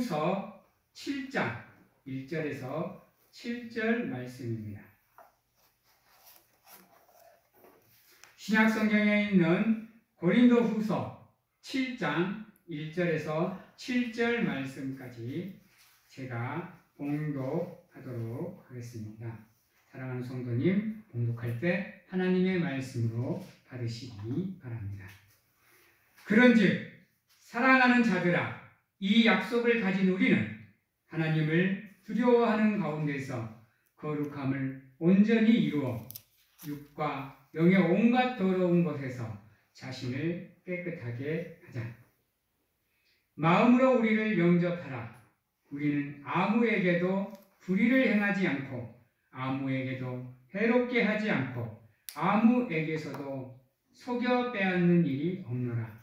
후서 7장 1절에서 7절 말씀입니다. 신약 성경에 있는 고린도 후서 7장 1절에서 7절 말씀까지 제가 봉독하도록 하겠습니다. 사랑하는 성도님, 봉독할 때 하나님의 말씀으로 받으시기 바랍니다. 그런즉 사랑하는 자들아, 이 약속을 가진 우리는 하나님을 두려워하는 가운데서 거룩함을 온전히 이루어 육과 영의 온갖 더러운 것에서 자신을 깨끗하게 하자. 마음으로 우리를 영접하라. 우리는 아무에게도 불의를 행하지 않고 아무에게도 해롭게 하지 않고 아무에게서도 속여 빼앗는 일이 없노라.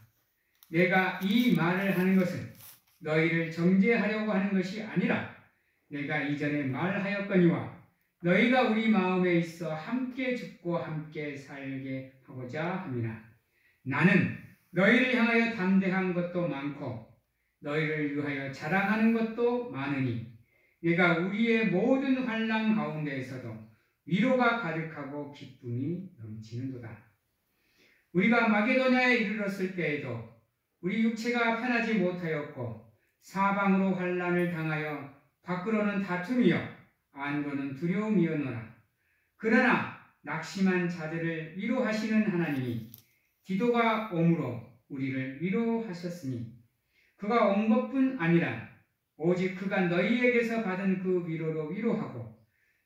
내가 이 말을 하는 것은 너희를 정죄하려고 하는 것이 아니라 내가 이전에 말하였거니와 너희가 우리 마음에 있어 함께 죽고 함께 살게 하고자 함이라. 나는 너희를 향하여 담대한 것도 많고 너희를 위하여 자랑하는 것도 많으니 내가 우리의 모든 환난 가운데에서도 위로가 가득하고 기쁨이 넘치는도다. 우리가 마게도냐에 이르렀을 때에도 우리 육체가 편하지 못하였고 사방으로 환난을 당하여 밖으로는 다툼이요 안으로는 두려움이었노라. 그러나 낙심한 자들을 위로하시는 하나님이 디도가 옴으로 우리를 위로하셨으니 그가 온 것뿐 아니라 오직 그가 너희에게서 받은 그 위로로 위로하고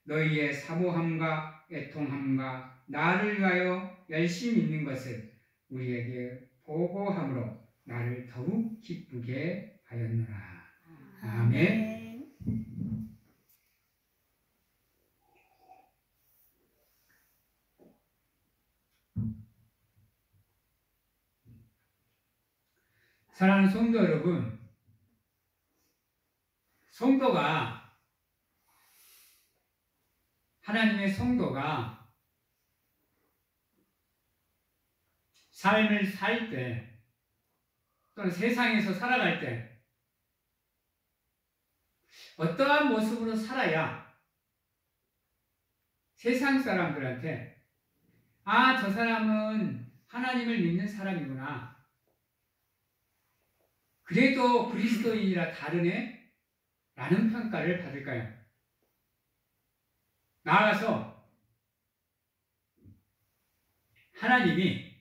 너희의 사모함과 애통함과 나를 위하여 열심히 있는 것을 우리에게 보고함으로 나를 더욱 기쁘게 하였노라. 아멘. 사랑하는 성도 여러분, 하나님의 성도가 삶을 살 때 또는 세상에서 살아갈 때 어떠한 모습으로 살아야 세상 사람들한테 저 사람은 하나님을 믿는 사람이구나, 그래도 그리스도인이라 다르네? 라는 평가를 받을까요? 나아가서 하나님이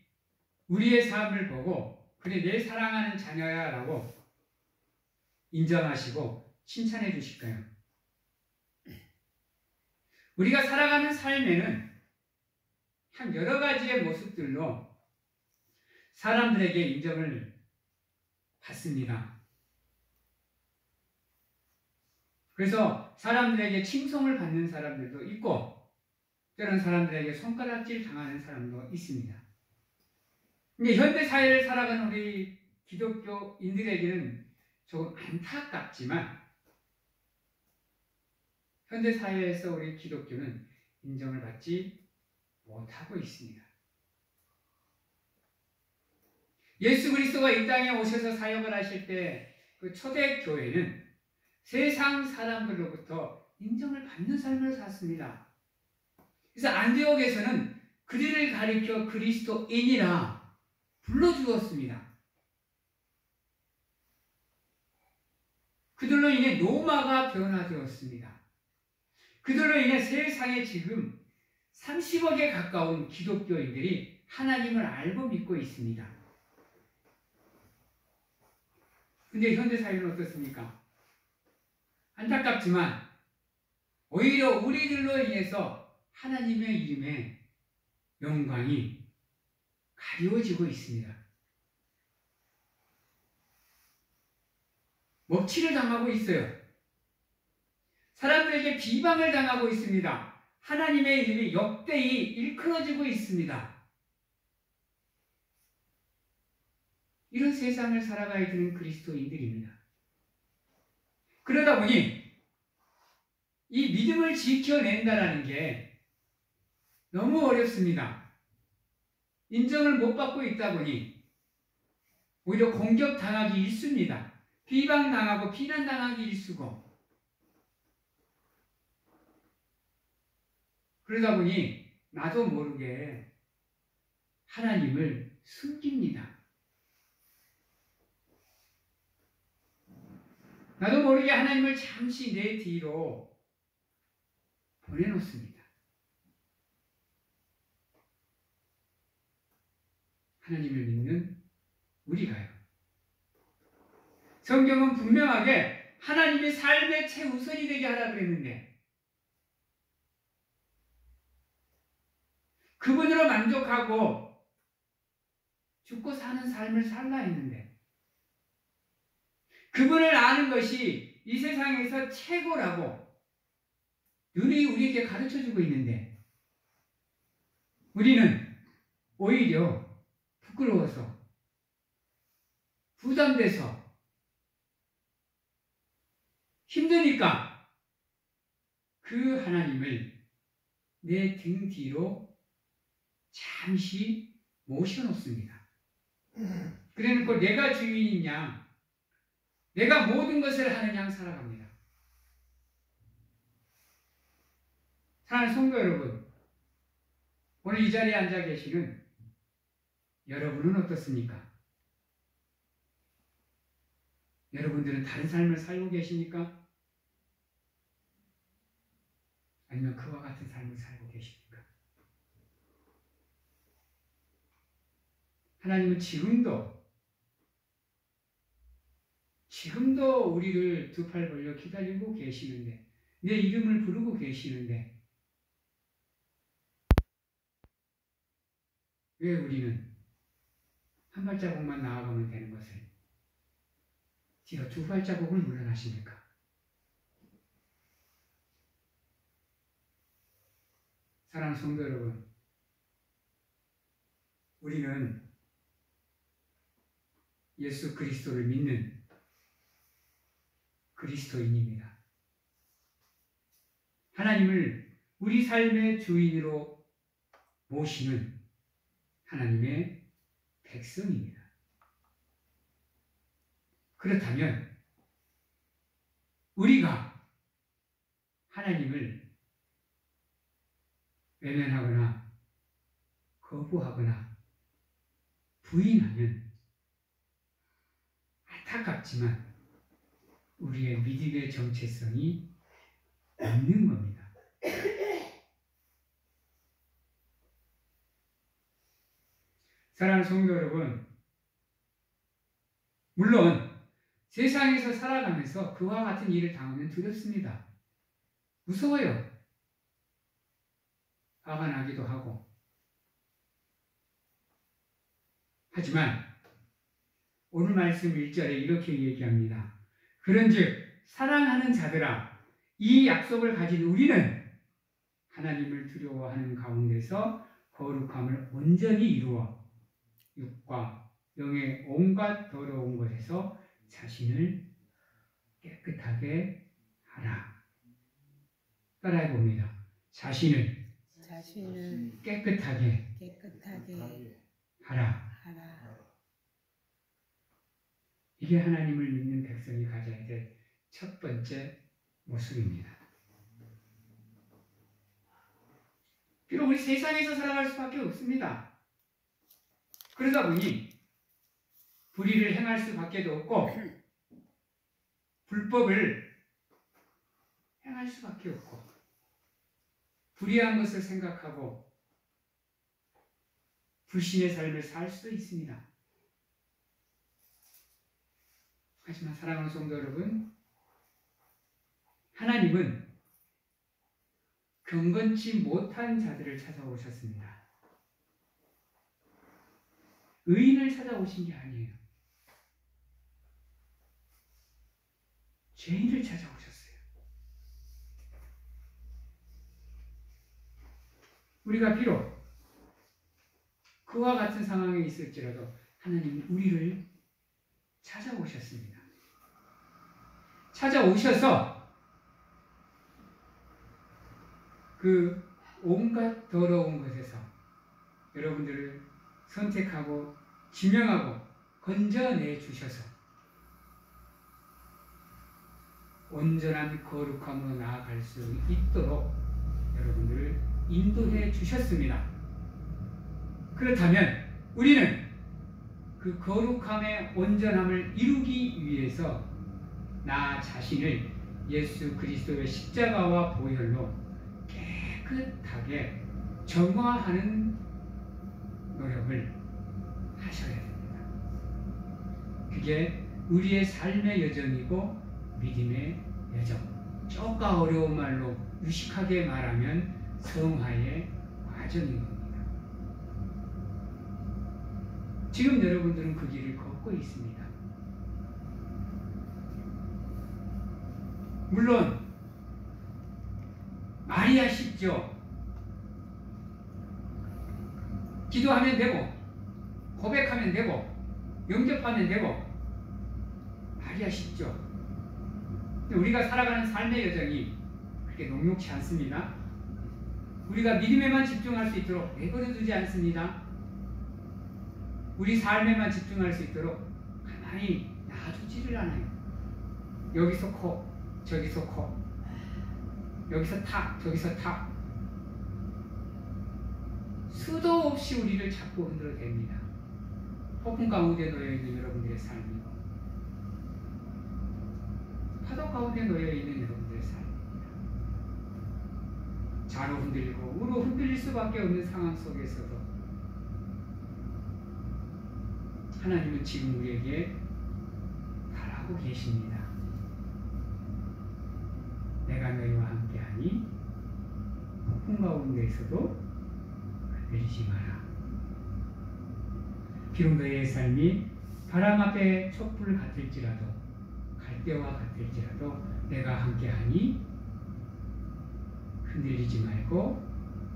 우리의 삶을 보고 그래 내 사랑하는 자녀야 라고 인정하시고 칭찬해 주실까요? 우리가 살아가는 삶에는 참 여러 가지의 모습들로 사람들에게 인정을 받습니다. 그래서 사람들에게 칭송을 받는 사람들도 있고 때로는 사람들에게 손가락질 당하는 사람도 있습니다. 근데 현대 사회를 살아가는 우리 기독교인들에게는 조금 안타깝지만 현대 사회에서 우리 기독교는 인정을 받지 못하고 있습니다. 예수 그리스도가 이 땅에 오셔서 사역을 하실 때 그 초대교회는 세상 사람들로부터 인정을 받는 삶을 샀습니다. 그래서 안디옥에서는 그들을 가리켜 그리스도인이라 불러주었습니다. 그들로 인해 로마가 변화되었습니다. 그들로 인해 세상에 지금 30억에 가까운 기독교인들이 하나님을 알고 믿고 있습니다. 근데 현대사회는 어떻습니까? 안타깝지만 오히려 우리들로 인해서 하나님의 이름의 영광이 가려워지고 있습니다. 먹칠을 당하고 있어요. 사람들에게 비방을 당하고 있습니다. 하나님의 이름이 역대히 일컬어지고 있습니다. 이런 세상을 살아가야 되는 그리스도인들입니다. 그러다 보니 이 믿음을 지켜낸다는 게 너무 어렵습니다. 인정을 못 받고 있다 보니 오히려 공격당하기 일쑤입니다. 비방당하고 비난당하기 일쑤고, 그러다 보니 나도 모르게 하나님을 숨깁니다. 나도 모르게 하나님을 잠시 내 뒤로 보내놓습니다. 하나님을 믿는 우리가요. 성경은 분명하게 하나님의 삶의 최우선이 되게 하라 그랬는데, 그분으로 만족하고 죽고 사는 삶을 살라 했는데, 그분을 아는 것이 이 세상에서 최고라고 눈이 우리에게 가르쳐주고 있는데, 우리는 오히려 부끄러워서, 부담돼서, 힘드니까 그 하나님을 내 등 뒤로 잠시 모셔놓습니다. 그래놓고 내가 주인인 양, 내가 모든 것을 하는 양 살아갑니다. 사랑하는 성도 여러분, 오늘 이 자리에 앉아 계시는 여러분은 어떻습니까? 여러분들은 다른 삶을 살고 계십니까? 아니면 그와 같은 삶을 살고 계십니까? 하나님은 지금도 우리를 두 팔 벌려 기다리고 계시는데, 내 이름을 부르고 계시는데, 왜 우리는 한 발자국만 나아가면 되는 것을 뒤로 두 발자국을 물러나십니까? 사랑하는 성도 여러분, 우리는 예수 그리스도를 믿는 그리스도인입니다. 하나님을 우리 삶의 주인으로 모시는 하나님의 백성입니다. 그렇다면 우리가 하나님을 외면하거나 거부하거나 부인하면 안타깝지만 우리의 믿음의 정체성이 없는 겁니다. 사랑하는 성도 여러분, 물론 세상에서 살아가면서 그와 같은 일을 당하면 두렵습니다. 무서워요. 화가 나기도 하고. 하지만 오늘 말씀 1절에 이렇게 얘기합니다. 그런즉 사랑하는 자들아, 이 약속을 가진 우리는 하나님을 두려워하는 가운데서 거룩함을 온전히 이루어 육과 영의 온갖 더러운 것에서 자신을 깨끗하게 하라. 따라해 봅니다. 자신을 깨끗하게 하라. 이게 하나님을 믿는 백성이 가져야 될 첫 번째 모습입니다. 비록 우리 세상에서 살아갈 수밖에 없습니다. 그러다 보니 불의를 행할 수밖에 없고 불법을 행할 수밖에 없고 불의한 것을 생각하고 불신의 삶을 살 수도 있습니다. 하지만 사랑하는 성도 여러분, 하나님은 경건치 못한 자들을 찾아오셨습니다. 의인을 찾아오신 게 아니에요. 죄인을 찾아오셨어요. 우리가 비록 그와 같은 상황에 있을지라도 하나님은 우리를 찾아오셨습니다. 찾아오셔서 그 온갖 더러운 것에서 여러분들을 선택하고 지명하고 건져내 주셔서 온전한 거룩함으로 나아갈 수 있도록 여러분들을 인도해 주셨습니다. 그렇다면 우리는 그 거룩함의 온전함을 이루기 위해서 나 자신을 예수 그리스도의 십자가와 보혈로 깨끗하게 정화하는 노력을 하셔야 됩니다. 그게 우리의 삶의 여정이고 믿음의 여정. 쪼까 어려운 말로 유식하게 말하면 성화의 과정인 겁니다. 지금 여러분들은 그 길을 걷고 있습니다. 물론 말이야 쉽죠. 기도하면 되고 고백하면 되고 영접하면 되고 말이야 쉽죠. 우리가 살아가는 삶의 여정이 그렇게 녹록지 않습니다. 우리가 믿음에만 집중할 수 있도록 내버려 두지 않습니다. 우리 삶에만 집중할 수 있도록 가만히 놔두지를 않아요. 여기서 코, 저기서 코, 여기서 탁, 저기서 탁. 수도 없이 우리를 자꾸 흔들어댑니다. 폭풍 가운데 놓여있는 여러분들의 삶이고 파도 가운데 놓여있는 여러분들의 삶입니다. 좌로 흔들리고 우로 흔들릴 수밖에 없는 상황 속에서도 하나님은 지금 우리에게 바라고 계십니다. 내가 너희와 함께하니 폭풍 가운데에서도 흔들리지 마라. 비록 너희의 삶이 바람 앞에 촛불 같을지라도 갈대와 같을지라도 내가 함께하니 흔들리지 말고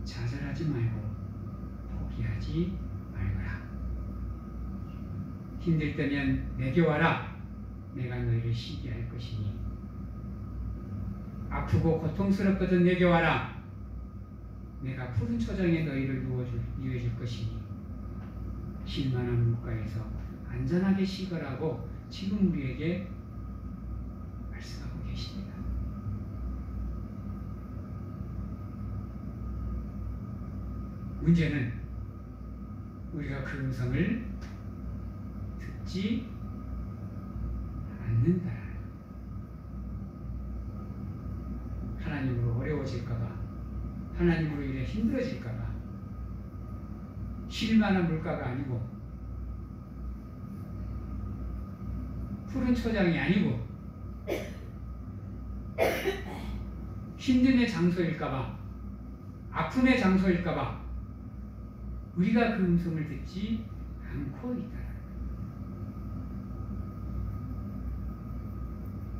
좌절하지 말고 포기하지 말거라. 힘들 때면 내게 와라. 내가 너희를 쉬게 할 것이니 아프고 고통스럽거든 내게 와라. 내가 푸른 초장에 너희를 누워줄 것이니 쉴만한 물가에서 안전하게 쉬거라고 지금 우리에게 말씀하고 계십니다. 문제는 우리가 그 음성을 듣지 않는다. 하나님으로 어려워질까봐, 하나님으로 인해 힘들어질까봐, 쉴만한 물가가 아니고 푸른 초장이 아니고 힘듦의 장소일까봐, 아픔의 장소일까봐 우리가 그 음성을 듣지 않고 있다.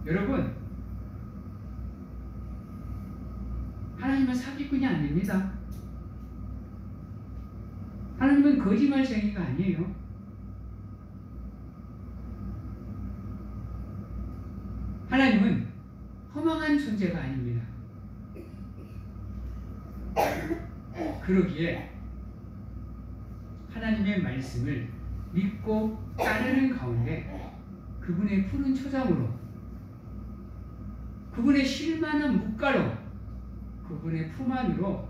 여러분, 하나님은 사기꾼이 아닙니다. 하나님은 거짓말쟁이가 아니에요. 하나님은 허망한 존재가 아닙니다. 그러기에 하나님의 말씀을 믿고 따르는 가운데 그분의 푸른 초장으로, 그분의 쉴만한 묵가로, 그분의 품 안으로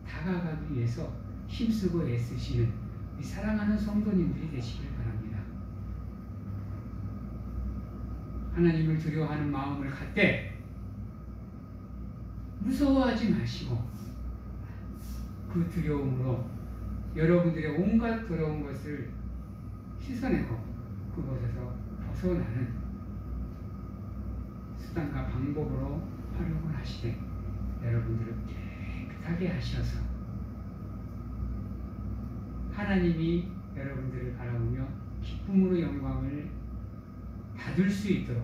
다가가기 위해서 힘쓰고 애쓰시는 이 사랑하는 성도님들이 되시길 바랍니다. 하나님을 두려워하는 마음을 갖되 무서워하지 마시고 그 두려움으로 여러분들의 온갖 더러운 것을 씻어내고 그곳에서 벗어나는 수단과 방법으로 활용을 하시되 여러분들을 깨끗하게 하셔서 하나님이 여러분들을 바라보며 기쁨으로 영광을 받을 수 있도록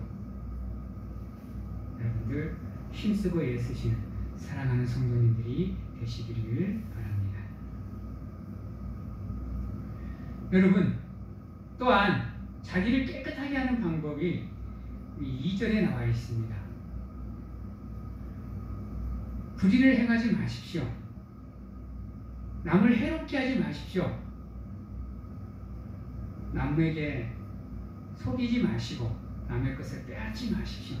여러분들 힘쓰고 애쓰시는 사랑하는 성도님들이 되시기를 바랍니다. 여러분, 또한 자기를 깨끗하게 하는 방법이 2절에 나와 있습니다. 불의를 행하지 마십시오. 남을 해롭게 하지 마십시오. 남에게 속이지 마시고 남의 것을 빼앗지 마십시오.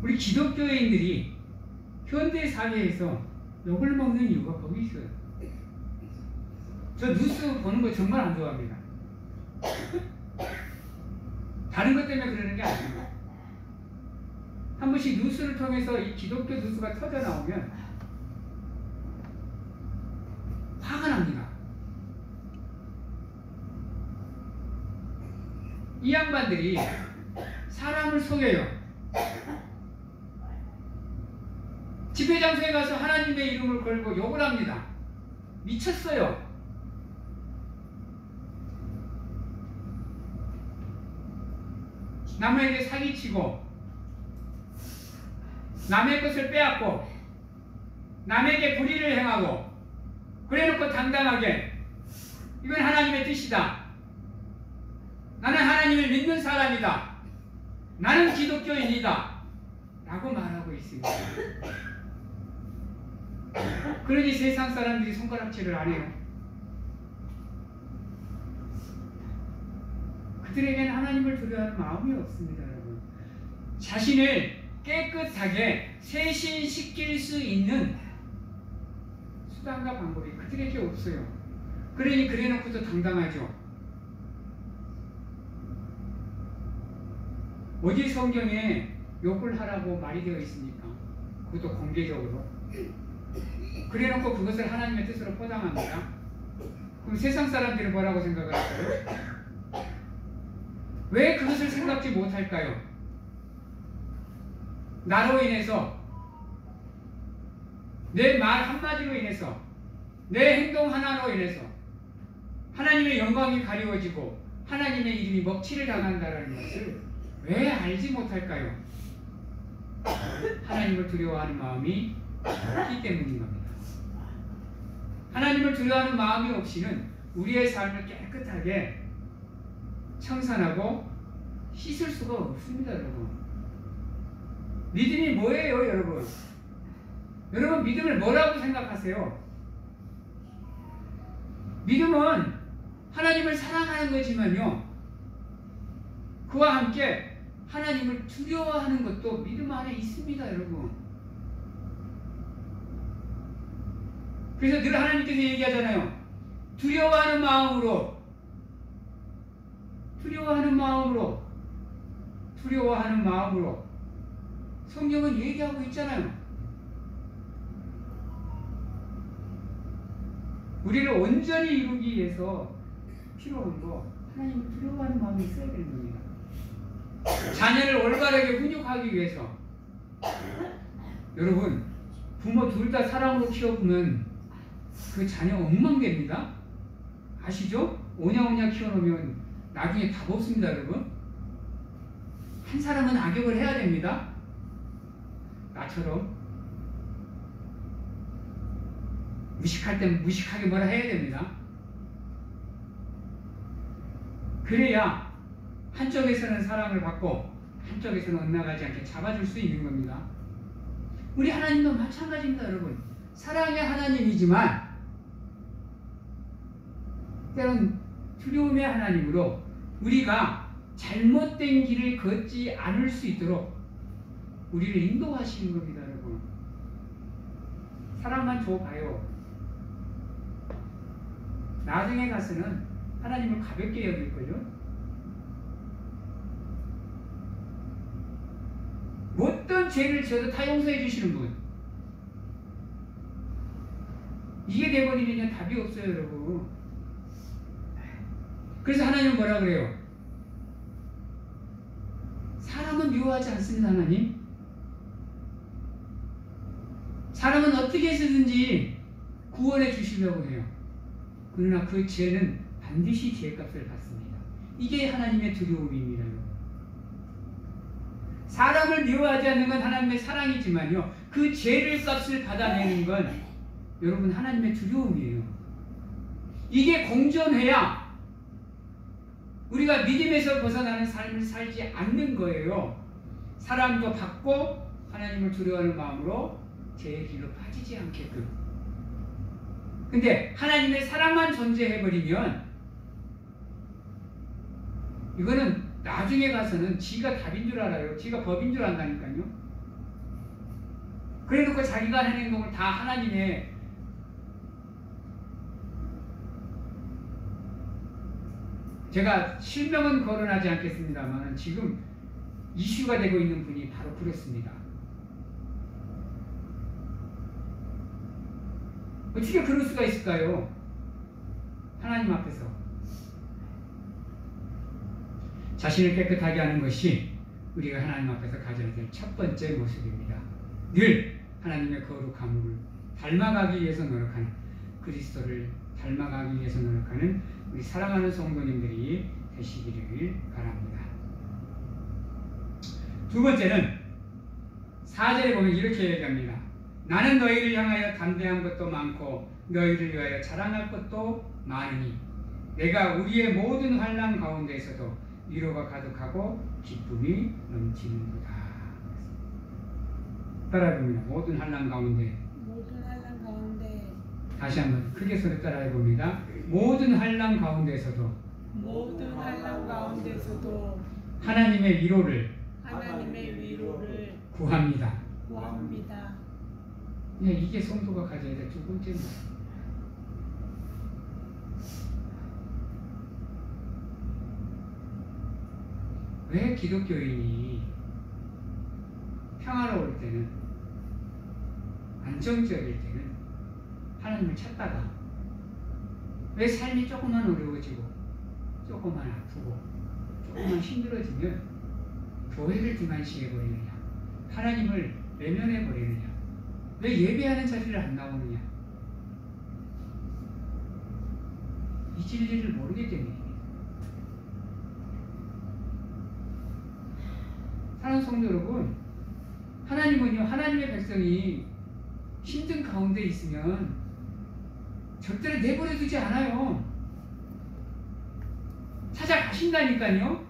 우리 기독교인들이 현대 사회에서 욕을 먹는 이유가 거기 있어요. 저 뉴스 보는 거 정말 안 좋아합니다. 다른 것 때문에 그러는 게 아니에요. 한 번씩 뉴스를 통해서 이 기독교 뉴스가 터져 나오면 화가 납니다. 이 양반들이 사람을 속여요. 집회 장소에 가서 하나님의 이름을 걸고 욕을 합니다. 미쳤어요. 남에게 사기치고 남의 것을 빼앗고 남에게 불의를 행하고 그래놓고 당당하게 이건 하나님의 뜻이다. 나는 하나님을 믿는 사람이다. 나는 기독교인이다. 라고 말하고 있습니다. 그러니 세상 사람들이 손가락질을 안 해요. 그들에게는 하나님을 두려워하는 마음이 없습니다. 여러분. 자신을 깨끗하게 세신시킬 수 있는 수단과 방법이 그들에게 없어요. 그러니 그래놓고도 당당하죠. 어디 성경에 욕을 하라고 말이 되어 있습니까? 그것도 공개적으로. 그래놓고 그것을 하나님의 뜻으로 포장합니다. 그럼 세상 사람들은 뭐라고 생각을 할까요? 왜 그것을 생각지 못할까요? 나로 인해서, 내 말 한마디로 인해서, 내 행동 하나로 인해서 하나님의 영광이 가리워지고 하나님의 이름이 먹칠을 당한다는 것을 왜 알지 못할까요? 하나님을 두려워하는 마음이 없기 때문인 겁니다. 하나님을 두려워하는 마음이 없이는 우리의 삶을 깨끗하게 청산하고 씻을 수가 없습니다. 여러분. 믿음이 뭐예요? 여러분. 여러분 믿음을 뭐라고 생각하세요? 믿음은 하나님을 사랑하는 거지만요, 그와 함께 하나님을 두려워하는 것도 믿음 안에 있습니다. 여러분. 그래서 늘 하나님께서 얘기하잖아요. 두려워하는 마음으로 성경은 얘기하고 있잖아요. 우리를 온전히 이루기 위해서 필요한 거 하나님을 두려워하는 마음이 있어야 되는 겁니다. 자녀를 올바르게 훈육하기 위해서 여러분 부모 둘 다 사랑으로 키워보면 그 자녀 엉망됩니다. 아시죠? 오냐오냐 키워놓으면 나중에 답 없습니다. 여러분. 한 사람은 악역을 해야 됩니다. 나처럼 무식할 땐 무식하게 뭐라 해야 됩니다. 그래야 한쪽에서는 사랑을 받고 한쪽에서는 엇나가지 않게 잡아줄 수 있는 겁니다. 우리 하나님도 마찬가지입니다. 여러분. 사랑의 하나님이지만 때론 두려움의 하나님으로 우리가 잘못된 길을 걷지 않을 수 있도록 우리를 인도하시는 겁니다. 여러분. 사랑만 줘봐요. 나중에 가서는 하나님을 가볍게 여길걸요? 어떤 죄를 지어도 다 용서해 주시는 분. 이게 돼버리면 답이 없어요. 여러분. 그래서 하나님은 뭐라 그래요? 사람은 미워하지 않습니다. 하나님. 사람은 어떻게 해서든지 구원해 주시려고 해요. 그러나 그 죄는 반드시 죄값을 받습니다. 이게 하나님의 두려움입니다. 사람을 미워하지 않는 건 하나님의 사랑이지만요, 그 죄를 값을 받아내는 건 여러분 하나님의 두려움이에요. 이게 공존해야 우리가 믿음에서 벗어나는 삶을 살지 않는 거예요. 사랑도 받고 하나님을 두려워하는 마음으로 죄의 길로 빠지지 않게끔. 근데 하나님의 사랑만 존재해버리면 이거는 나중에 가서는 지가 답인 줄 알아요. 지가 법인 줄 안다니까요. 그래놓고 자기가 하는 행동을 다 하나님의 제가 실명은 거론하지 않겠습니다만 지금 이슈가 되고 있는 분이 바로 그렇습니다. 어떻게 그럴 수가 있을까요? 하나님 앞에서 자신을 깨끗하게 하는 것이 우리가 하나님 앞에서 가져야 될 첫 번째 모습입니다. 늘 하나님의 거룩함을 닮아가기 위해서 노력하는, 그리스도를 닮아가기 위해서 노력하는 우리 사랑하는 성도님들이 되시기를 바랍니다. 두 번째는 4절에 보면 이렇게 얘기합니다. 나는 너희를 향하여 담대한 것도 많고 너희를 위하여 자랑할 것도 많으니 내가 우리의 모든 환난 가운데에서도 위로가 가득하고 기쁨이 넘치는도다. 따라해봅니다. 모든 환난 가운데. 모든 환난 가운데. 다시 한번 크게 소리 따라해봅니다. 모든 환난 가운데에서도. 모든 환난 가운데서도 하나님의 위로를. 하나님의 위로를 구합니다. 구합니다. 네, 이게 성도가 가져야 될 두 번째 모습. 왜 기독교인이 평화로울 때는, 안정적일 때는 하나님을 찾다가 왜 삶이 조금만 어려워지고 조금만 아프고 조금만 힘들어지면 교회를 등한시해버리느냐, 하나님을 외면해버리느냐, 왜 예배하는 자리를 안 나오느냐, 이 진리를 모르기 때문입니다. 사랑하는 성도 여러분, 하나님은요, 하나님의 백성이 힘든 가운데 있으면 절대로 내버려 두지 않아요. 찾아가신다니까요.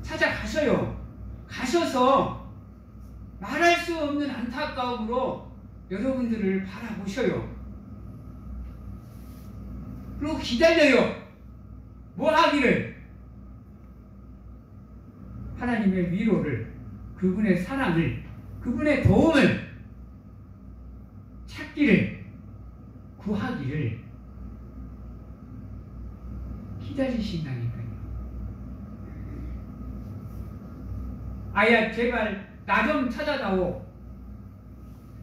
찾아가셔요. 가셔서 말할 수 없는 안타까움으로 여러분들을 바라보셔요. 그리고 기다려요. 뭐 하기를? 하나님의 위로를, 그분의 사랑을, 그분의 도움을 찾기를, 구하기를 기다리신다니까요. 아야, 제발 나 좀 찾아다오.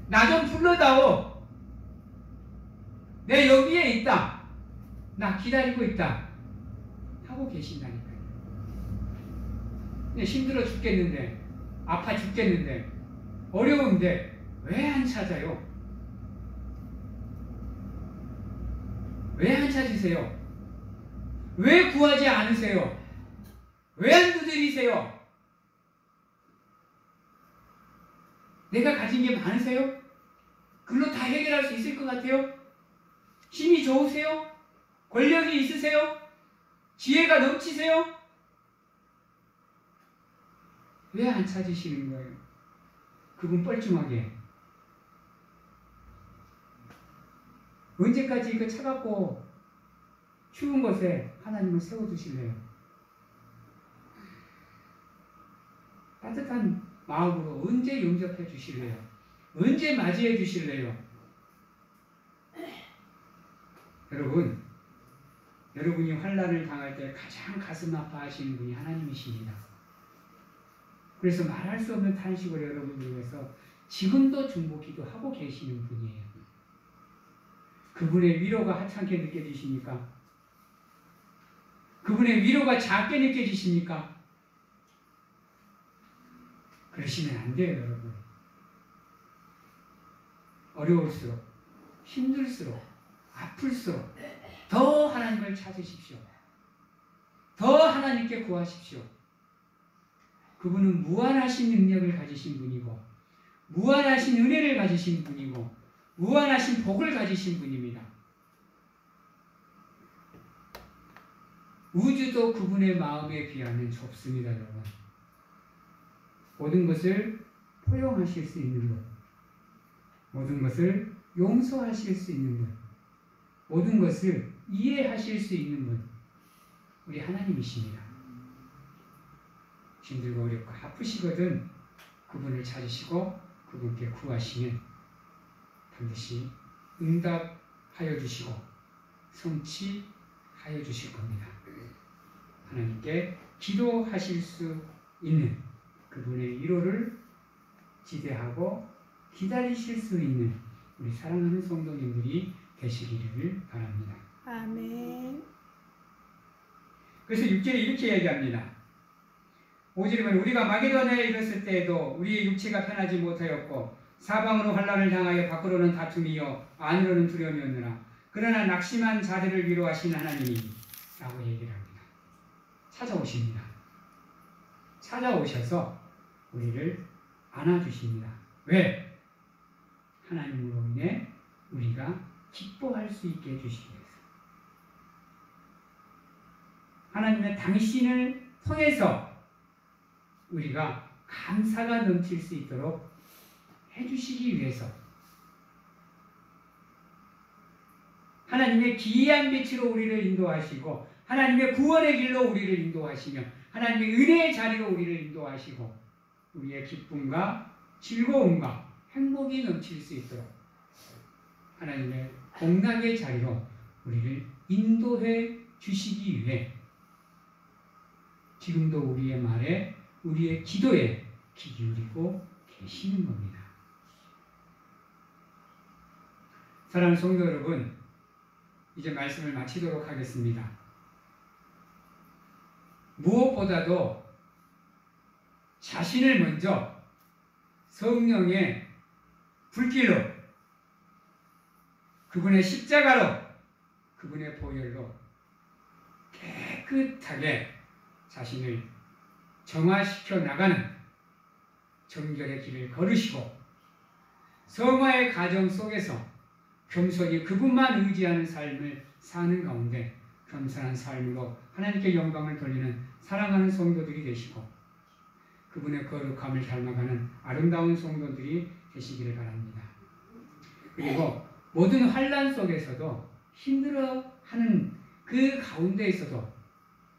나 좀 불러다오. 내 여기에 있다. 나 기다리고 있다. 하고 계신다니까요. 힘들어 죽겠는데, 아파 죽겠는데, 어려운데 왜 안 찾아요? 왜 안 찾으세요? 왜 구하지 않으세요? 왜 안 두드리세요? 내가 가진 게 많으세요? 그걸로 다 해결할 수 있을 것 같아요? 힘이 좋으세요? 권력이 있으세요? 지혜가 넘치세요? 왜 안 찾으시는 거예요? 그분 뻘쭘하게. 언제까지 그 차갑고 추운 곳에 하나님을 세워두실래요? 따뜻한 마음으로 언제 용접해 주실래요? 언제 맞이해 주실래요? 여러분, 여러분이 환난을 당할 때 가장 가슴 아파하시는 분이 하나님이십니다. 그래서 말할 수 없는 탄식을 여러분을 위해서 지금도 중보기도 하고 계시는 분이에요. 그분의 위로가 하찮게 느껴지십니까? 그분의 위로가 작게 느껴지십니까? 그러시면 안 돼요, 여러분. 어려울수록, 힘들수록, 아플수록 더 하나님을 찾으십시오. 더 하나님께 구하십시오. 그분은 무한하신 능력을 가지신 분이고, 무한하신 은혜를 가지신 분이고, 무한하신 복을 가지신 분입니다. 우주도 그분의 마음에 비하면 좁습니다, 여러분. 모든 것을 포용하실 수 있는 분, 모든 것을 용서하실 수 있는 분, 모든 것을 이해하실 수 있는 분, 우리 하나님이십니다. 힘들고 어렵고 아프시거든 그분을 찾으시고 그분께 구하시면 반드시 응답하여 주시고 성취하여 주실 겁니다. 하나님께 기도하실 수 있는 그분의 위로를 기대하고 기다리실 수 있는 우리 사랑하는 성도님들이 되시기를 바랍니다. 아멘. 그래서 6절에 이렇게 얘기합니다. 5절에 보면 우리가 마게도냐에 이르렀을 때에도 우리의 육체가 편하지 못하였고 사방으로 환난을 당하여 밖으로는 다툼이요 안으로는 두려움이었느라 그러나 낙심한 자들을 위로하신 하나님이 라고 얘기를 합니다. 찾아오십니다. 찾아오셔서 우리를 안아주십니다. 왜? 하나님으로 인해 우리가 기뻐할 수 있게 해주시기 위해서. 하나님의 당신을 통해서 우리가 감사가 넘칠 수 있도록 해주시기 위해서 하나님의 기이한 빛으로 우리를 인도하시고 하나님의 구원의 길로 우리를 인도하시며 하나님의 은혜의 자리로 우리를 인도하시고 우리의 기쁨과 즐거움과 행복이 넘칠 수 있도록 하나님의 복락의 자리로 우리를 인도해 주시기 위해 지금도 우리의 말에 우리의 기도에 귀 기울이고 계시는 겁니다. 사랑하는 성도 여러분, 이제 말씀을 마치도록 하겠습니다. 무엇보다도 자신을 먼저 성령의 불길로 그분의 십자가로 그분의 보혈로 깨끗하게 자신을 정화시켜 나가는 정결의 길을 걸으시고 성화의 과정 속에서 겸손히 그분만 의지하는 삶을 사는 가운데 겸손한 삶으로 하나님께 영광을 돌리는 사랑하는 성도들이 되시고 그분의 거룩함을 닮아가는 아름다운 성도들이 되시기를 바랍니다. 그리고 모든 환난 속에서도 힘들어하는 그 가운데에서도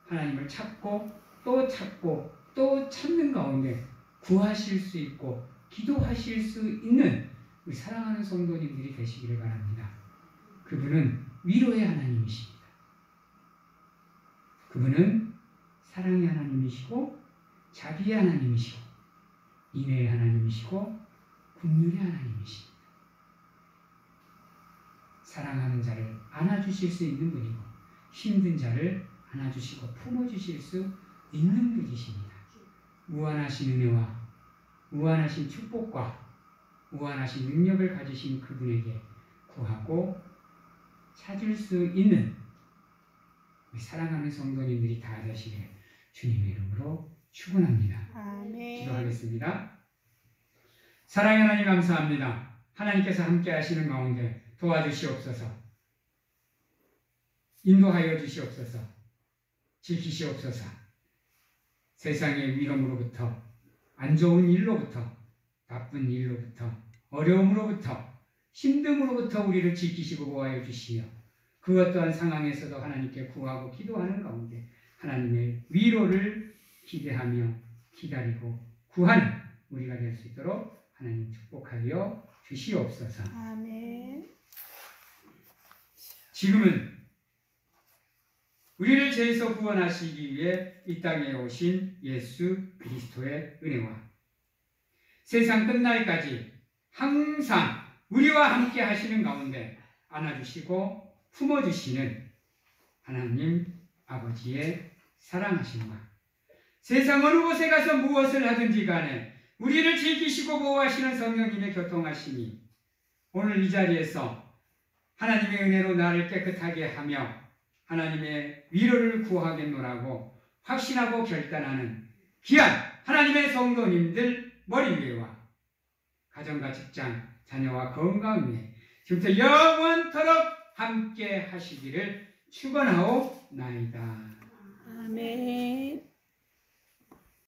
하나님을 찾고 또 찾고 또 찾는 가운데 구하실 수 있고 기도하실 수 있는 우리 사랑하는 성도님들이 되시기를 바랍니다. 그분은 위로의 하나님이십니다. 그분은 사랑의 하나님이시고 자비의 하나님이시고 인애의 하나님이시고 긍휼의 하나님이십니다. 사랑하는 자를 안아주실 수 있는 분이고 힘든 자를 안아주시고 품어주실 수 있는 분이십니다. 무한하신 은혜와 무한하신 축복과 무한하신 능력을 가지신 그분에게 구하고 찾을 수 있는 우리 사랑하는 성도님들이 다 되시길 주님의 이름으로 축원합니다. 아멘. 기도하겠습니다. 사랑의 하나님 감사합니다. 하나님께서 함께 하시는 가운데 도와주시옵소서. 인도하여 주시옵소서. 지키시옵소서. 세상의 위험으로부터 안 좋은 일로부터 나쁜 일로부터 어려움으로부터 힘듦으로부터 우리를 지키시고 보호하여 주시며 그 어떠한 상황에서도 하나님께 구하고 기도하는 가운데 하나님의 위로를 기대하며 기다리고 구하는 우리가 될 수 있도록 하나님 축복하여 주시옵소서. 아멘. 지금은 우리를 죄에서 구원하시기 위해 이 땅에 오신 예수 그리스도의 은혜와 세상 끝날까지 항상 우리와 함께 하시는 가운데 안아주시고 품어주시는 하나님 아버지의 사랑하심과 세상 어느 곳에 가서 무엇을 하든지 간에 우리를 지키시고 보호하시는 성령님의 교통하심이 오늘 이 자리에서 하나님의 은혜로 나를 깨끗하게 하며 하나님의 위로를 구하겠노라고 확신하고 결단하는 귀한 하나님의 성도님들 머리 위에와 가정과 직장, 자녀와 건강 위에 지금부터 영원토록 함께 하시기를 축원하옵나이다. 아멘.